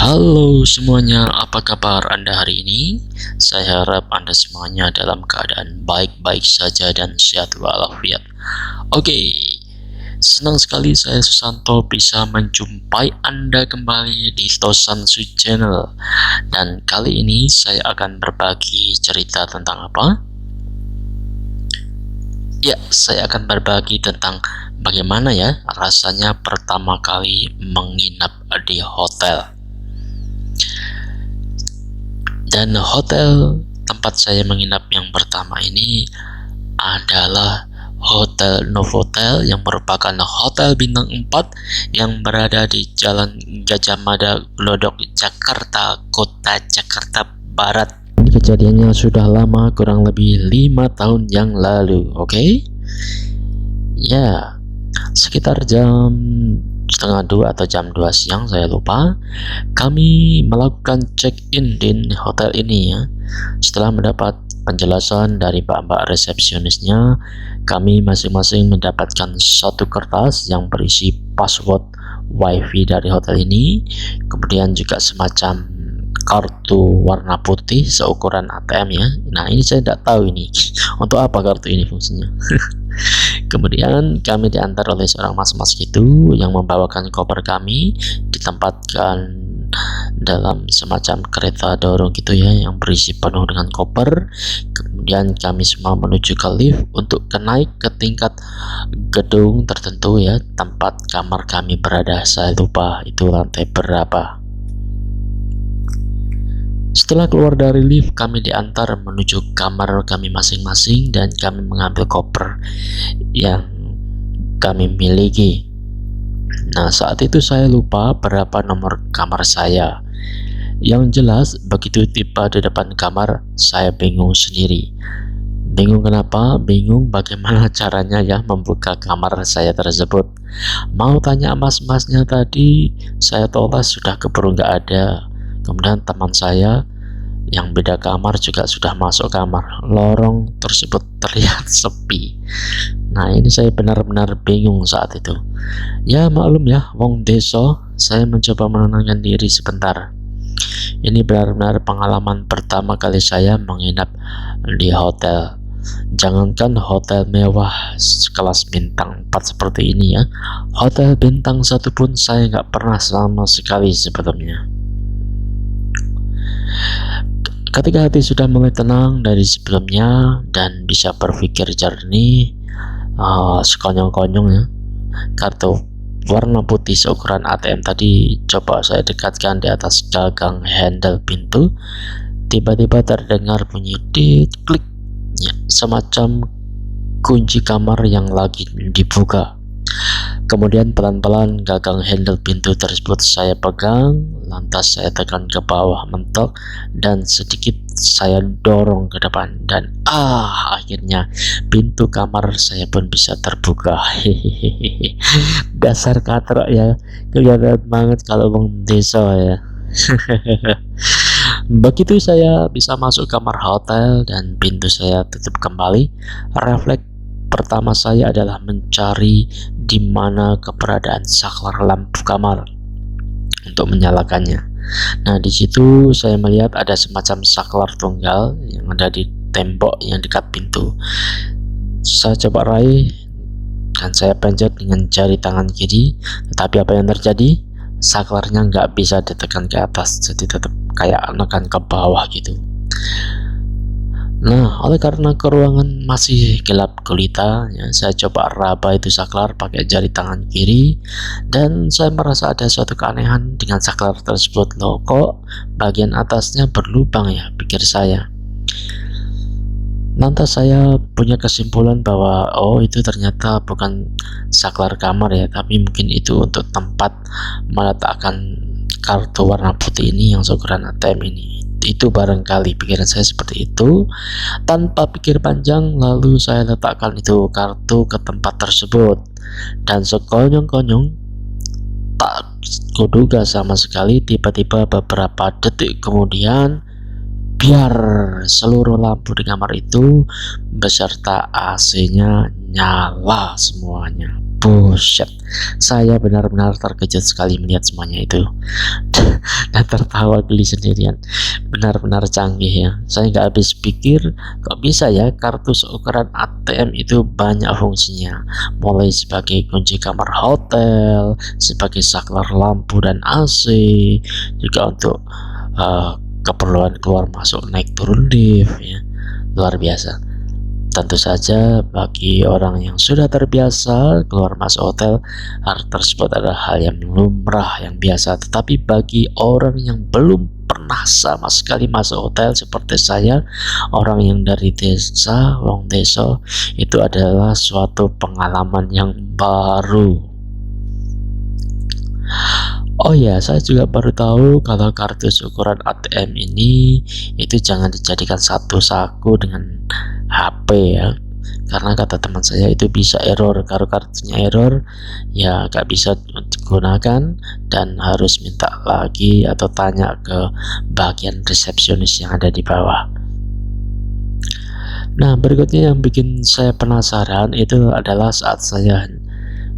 Halo semuanya, apa kabar Anda hari ini? Saya harap Anda semuanya dalam keadaan baik-baik saja dan sehat walafiat. Oke, senang sekali saya Susanto bisa menjumpai Anda kembali di Tosansu Channel. Dan kali ini saya akan berbagi cerita tentang apa? Ya, saya akan berbagi tentang bagaimana ya rasanya pertama kali menginap di hotel. Dan hotel tempat saya menginap yang pertama ini adalah Hotel Novotel yang merupakan hotel bintang 4 yang berada di Jalan Gajah Mada, Glodok, Jakarta, Kota Jakarta Barat. Ini kejadiannya sudah lama, kurang lebih 5 tahun yang lalu, oke? Ya, sekitar jam setengah 2 atau jam 2 siang, saya lupa, kami melakukan check-in di hotel ini ya. Setelah mendapat penjelasan dari mbak-mbak resepsionisnya, kami masing-masing mendapatkan satu kertas yang berisi password wifi dari hotel ini, kemudian juga semacam kartu warna putih seukuran ATM ya. Nah, ini saya tidak tahu ini untuk apa kartu ini fungsinya. Kemudian kami diantar oleh seorang mas-mas itu yang membawakan koper kami, ditempatkan dalam semacam kereta dorong gitu ya, yang berisi penuh dengan koper. Kemudian kami semua menuju ke lift untuk naik ke tingkat gedung tertentu ya, tempat kamar kami berada. Saya lupa itu lantai berapa. Setelah keluar dari lift, kami diantar menuju kamar kami masing-masing dan kami mengambil koper yang kami miliki. Nah, saat itu saya lupa berapa nomor kamar saya. Yang jelas, begitu tiba di depan kamar, saya bingung sendiri. Bingung kenapa? Bingung bagaimana caranya ya membuka kamar saya tersebut. Mau tanya mas-masnya tadi, saya tolak, sudah keburu nggak ada. Kemudian teman saya yang beda kamar juga sudah masuk kamar. Lorong tersebut terlihat sepi. Nah, ini saya benar-benar bingung saat itu. Ya maklum ya, wong deso, saya mencoba menenangkan diri sebentar. Ini benar-benar pengalaman pertama kali saya menginap di hotel. Jangankan hotel mewah kelas bintang 4 seperti ini ya, hotel bintang 1 pun saya nggak pernah sama sekali sebelumnya. Ketika hati sudah mulai tenang dari sebelumnya dan bisa berpikir jernih, sekonyong-konyong ya, kartu warna putih seukuran ATM tadi coba saya dekatkan di atas gagang handle pintu. Tiba-tiba terdengar bunyi klik ya, semacam kunci kamar yang lagi dibuka. Kemudian pelan-pelan gagang handle pintu tersebut saya pegang, lantas saya tekan ke bawah mentok dan sedikit saya dorong ke depan, dan akhirnya pintu kamar saya pun bisa terbuka. Hehehe, dasar katrok ya, kelihatan banget kalau bang desa ya. Begitu saya bisa masuk kamar hotel dan pintu saya tutup kembali, refleks pertama saya adalah mencari di mana keberadaan saklar lampu kamar untuk menyalakannya. Nah, di situ saya melihat ada semacam saklar tunggal yang ada di tembok yang dekat pintu. Saya coba raih dan saya pencet dengan jari tangan kiri, tetapi apa yang terjadi? Saklarnya nggak bisa ditekan ke atas, jadi tetap kayak menekan ke bawah gitu. Nah, oleh karena keruangan masih gelap gulita ya, saya coba raba itu saklar pakai jari tangan kiri, dan saya merasa ada suatu keanehan dengan saklar tersebut. Loh, kok bagian atasnya berlubang ya, pikir saya. Lantas saya punya kesimpulan bahwa itu ternyata bukan saklar kamar ya, tapi mungkin itu untuk tempat meletakkan kartu warna putih ini yang seukuran ATM ini. Itu barangkali pikiran saya seperti itu. Tanpa pikir panjang, lalu saya letakkan itu kartu ke tempat tersebut, dan sekonyong-konyong tak kuduga sama sekali, tiba-tiba beberapa detik kemudian biar seluruh lampu di kamar itu beserta AC-nya nyala semuanya. Buset, saya benar-benar terkejut sekali melihat semuanya itu. Dan tertawa geli sendirian. Benar-benar canggih ya. Saya nggak habis pikir, kok bisa ya kartu seukuran ATM itu banyak fungsinya. Mulai sebagai kunci kamar hotel, sebagai saklar lampu dan AC, juga untuk keperluan keluar masuk naik turun lift ya. Luar biasa. Tentu saja bagi orang yang sudah terbiasa keluar masuk hotel, hal tersebut adalah hal yang lumrah, yang biasa. Tetapi bagi orang yang belum pernah sama sekali masuk hotel seperti saya, orang yang dari desa, wong desa, itu adalah suatu pengalaman yang baru. Oh ya, saya juga baru tahu kalau kartu ukuran ATM ini itu jangan dijadikan satu saku dengan HP ya, karena kata teman saya itu bisa error. Kalau kartunya error ya nggak bisa digunakan dan harus minta lagi atau tanya ke bagian resepsionis yang ada di bawah. Nah, berikutnya yang bikin saya penasaran itu adalah saat saya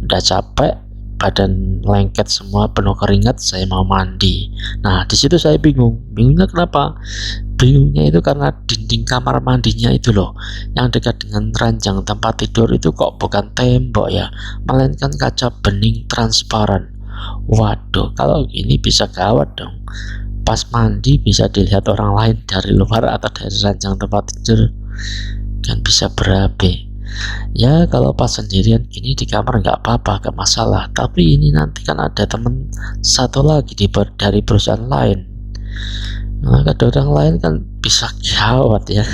udah capek, badan lengket semua, penuh keringat, saya mau mandi. Nah, di situ saya bingungnya kenapa? Bingungnya itu karena dinding kamar mandinya itu loh, yang dekat dengan ranjang tempat tidur itu kok bukan tembok ya, melainkan kaca bening transparan. Waduh, kalau gini bisa gawat dong. Pas mandi bisa dilihat orang lain dari luar atau dari ranjang tempat tidur, kan bisa berabe. Ya kalau pas sendirian gini di kamar nggak apa-apa, nggak masalah. Tapi ini nanti kan ada temen satu lagi dari perusahaan lain. Nah, ada orang lain kan bisa gawat ya.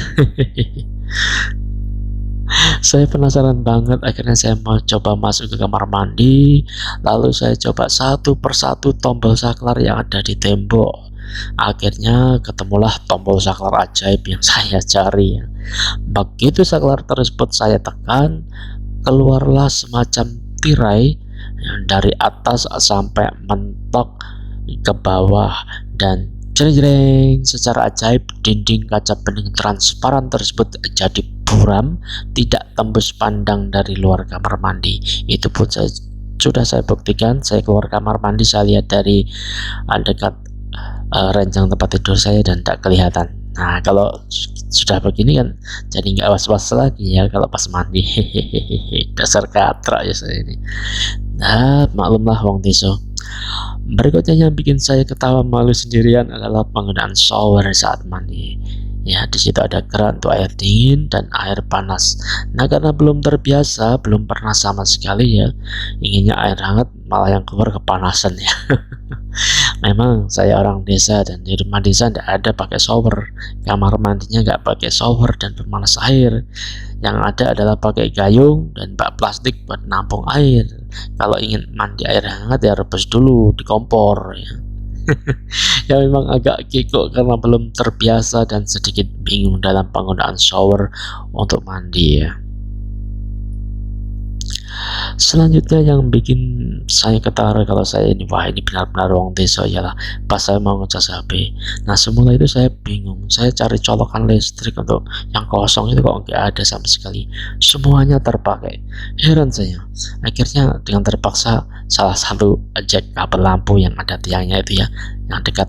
Saya penasaran banget, akhirnya saya mau coba masuk ke kamar mandi. Lalu saya coba satu persatu tombol saklar yang ada di tembok. Akhirnya ketemulah tombol saklar ajaib yang saya cari ya. Begitu saklar tersebut saya tekan, keluarlah semacam tirai yang dari atas sampai mentok ke bawah, dan jreng, secara ajaib dinding kaca bening transparan tersebut jadi buram, tidak tembus pandang dari luar kamar mandi. Itu pun sudah saya buktikan. Saya keluar kamar mandi, saya lihat dari dekat ranjang tempat tidur saya dan tak kelihatan. Nah, kalau sudah begini kan jadi nggak was-was lagi ya kalau pas mandi. Dasar katra ya saya ini. Nah, maklumlah wong desa. Berikutnya yang bikin saya ketawa malu sendirian adalah penggunaan shower saat mandi. Ya, di situ ada keran untuk air dingin dan air panas. Nah, karena belum terbiasa, belum pernah sama sekali ya, inginnya air hangat malah yang keluar kepanasan ya. Memang saya orang desa dan di rumah desa tidak ada pakai shower, kamar mandinya nggak pakai shower dan pemanas air. Yang ada adalah pakai gayung dan bak plastik buat nampung air. Kalau ingin mandi air hangat ya rebus dulu di kompor ya. Ya memang agak kikuk karena belum terbiasa dan sedikit bingung dalam penggunaan shower untuk mandi ya. Selanjutnya yang bikin saya ketara kalau saya ini, wah ini benar-benar wong desa ialah pas saya mau ngecas HP. Nah, semula itu saya bingung, saya cari colokan listrik untuk yang kosong itu kok nggak ada sama sekali, semuanya terpakai. Heran saya, akhirnya dengan terpaksa salah satu jack kabel lampu yang ada tiangnya itu ya, yang dekat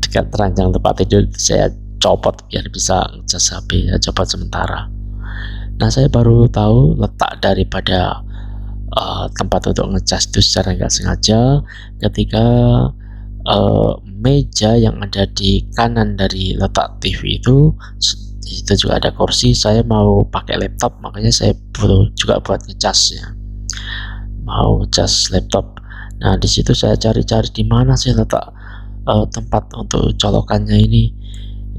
dekat ranjang tempat tidur, saya copot biar bisa ngecas HP, ya copot sementara. Nah, saya baru tahu letak daripada tempat untuk ngecas itu secara nggak sengaja ketika meja yang ada di kanan dari letak TV itu juga ada kursi. Saya mau pakai laptop, makanya saya butuh juga buat ngecas ya, mau ngecas laptop. Nah, di situ saya cari-cari di mana sih letak tempat untuk colokannya ini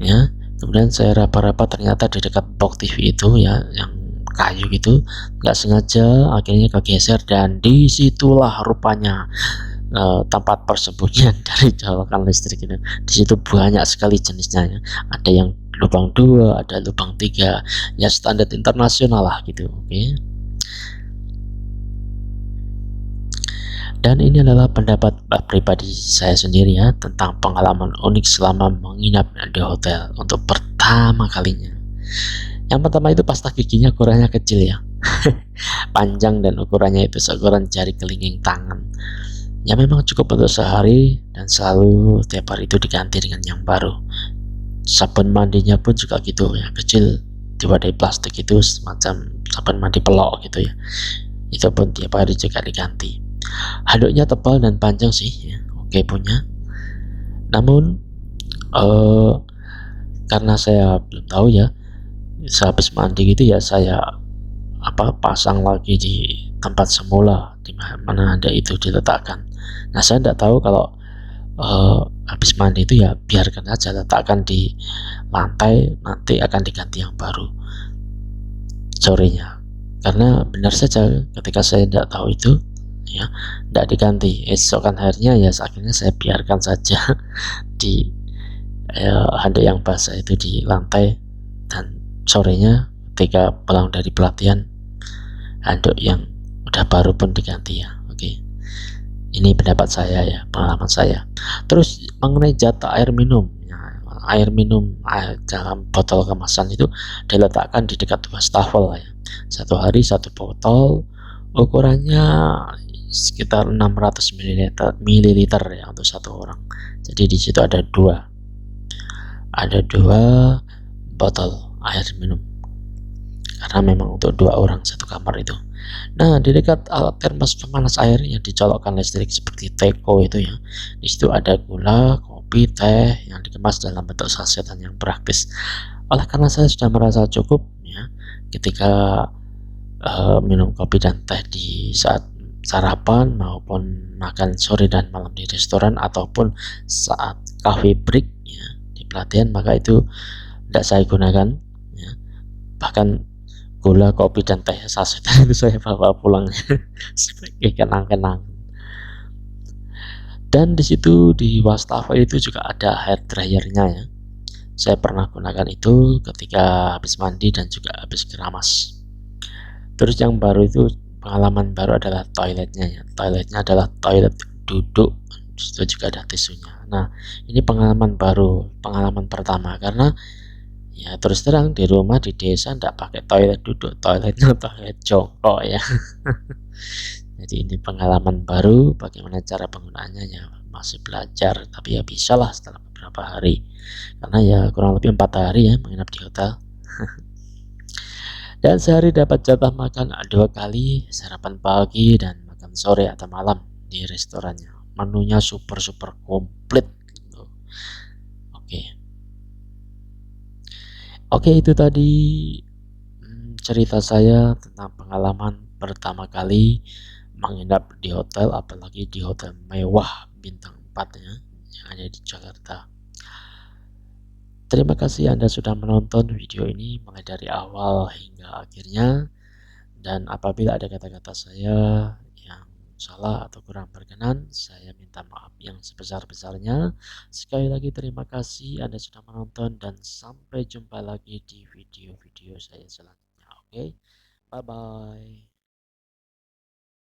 ya. Kemudian saya raba-raba, ternyata di dekat box TV itu ya, yang kayu gitu, nggak sengaja akhirnya kegeser, dan disitulah rupanya tempat persembunyian dari colokan listrik itu. Di situ banyak sekali jenisnya ya. Ada yang lubang 2, ada lubang 3, ya standar internasional lah gitu. Oke. Dan ini adalah pendapat pribadi saya sendiri ya, tentang pengalaman unik selama menginap di hotel untuk pertama kalinya. Yang pertama itu pasta giginya ukurannya kecil ya. Panjang dan ukurannya itu seukuran jari kelingking tangan. Ya memang cukup untuk sehari, dan selalu tiap hari itu diganti dengan yang baru. Sabun mandinya pun juga gitu, yang kecil diwadai plastik itu semacam sabun mandi pelok gitu ya, itu pun tiap hari juga diganti. Handuknya tebal dan panjang sih ya, oke punya. Namun karena saya belum tahu ya, sehabis mandi gitu ya saya pasang lagi di tempat semula di mana handuk itu diletakkan. Nah saya tidak tahu kalau habis mandi itu ya biarkan aja, letakkan di lantai, nanti akan diganti yang baru sorenya. Karena benar saja ketika saya tidak tahu itu ya, tidak diganti, esokan harinya ya akhirnya saya biarkan saja di handuk yang basah itu di lantai, dan sorenya ketika pulang dari pelatihan handuk yang udah baru pun diganti ya. Oke, ini pendapat saya ya, pengalaman saya. Terus mengenai jatah air minum ya, air minum dalam botol kemasan itu diletakkan di dekat wastafel ya. Satu hari satu botol, ukurannya sekitar 600 ml ya untuk satu orang. Jadi di situ ada dua botol air minum karena memang untuk 2 orang satu kamar itu. Nah, di dekat alat termos pemanas air yang dicolokkan listrik seperti teko itu ya, di situ ada gula, kopi, teh yang dikemas dalam bentuk sasetan yang praktis. Oleh karena saya sudah merasa cukup ya ketika minum kopi dan teh di saat sarapan maupun makan sore dan malam di restoran ataupun saat coffee break ya di pelatihan, maka itu tidak saya gunakan ya. Bahkan gula, kopi, dan teh sasetan itu saya bawa pulang sebagai kenang-kenang. Dan di situ di wastafel itu juga ada hair dryernya ya. Saya pernah gunakan itu ketika habis mandi dan juga habis keramas. Terus yang baru itu, pengalaman baru adalah toiletnya ya. Toiletnya adalah toilet duduk. Di situ juga ada tisunya. Nah, ini pengalaman baru, pengalaman pertama karena ya terus terang di rumah di desa ndak pakai toilet duduk, toiletnya toilet jongkok ya. Jadi ini pengalaman baru, bagaimana cara penggunaannya ya masih belajar, tapi ya bisa lah setelah beberapa hari, karena ya kurang lebih 4 hari ya menginap di hotel. Dan sehari dapat jatah makan 2 kali, sarapan pagi dan makan sore atau malam di restorannya. Menunya super komplit gitu. Oke, itu tadi cerita saya tentang pengalaman pertama kali menginap di hotel, apalagi di hotel mewah bintang 4 ya, yang ada di Jakarta. Terima kasih Anda sudah menonton video ini mulai dari awal hingga akhirnya, dan apabila ada kata-kata saya yang salah atau kurang berkenan, saya minta maaf yang sebesar-besarnya. Sekali lagi terima kasih Anda sudah menonton, dan sampai jumpa lagi di video-video saya selanjutnya. Oke, bye bye.